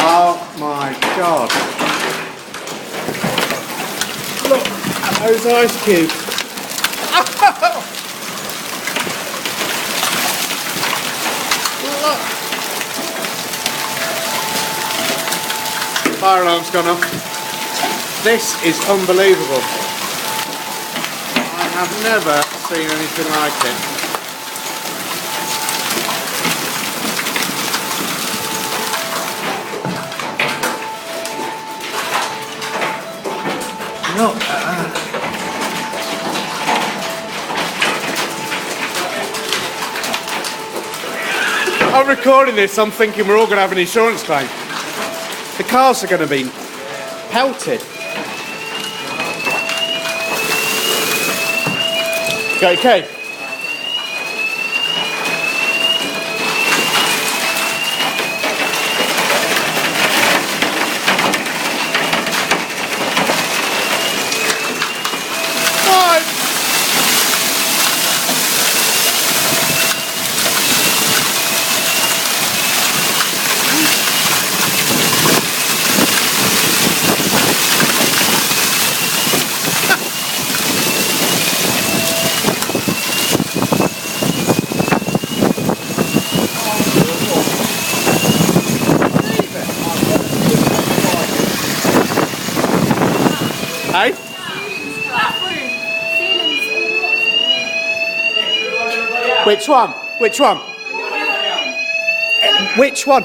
Oh my God. Look at those ice cubes. Look. Fire alarm's gone off. This is unbelievable. I have never seen anything like it. Look at that. I'm recording this, I'm thinking we're all going to have an insurance claim. The cars are going to be pelted. Okay. Hey? Which one? Which one? Which one?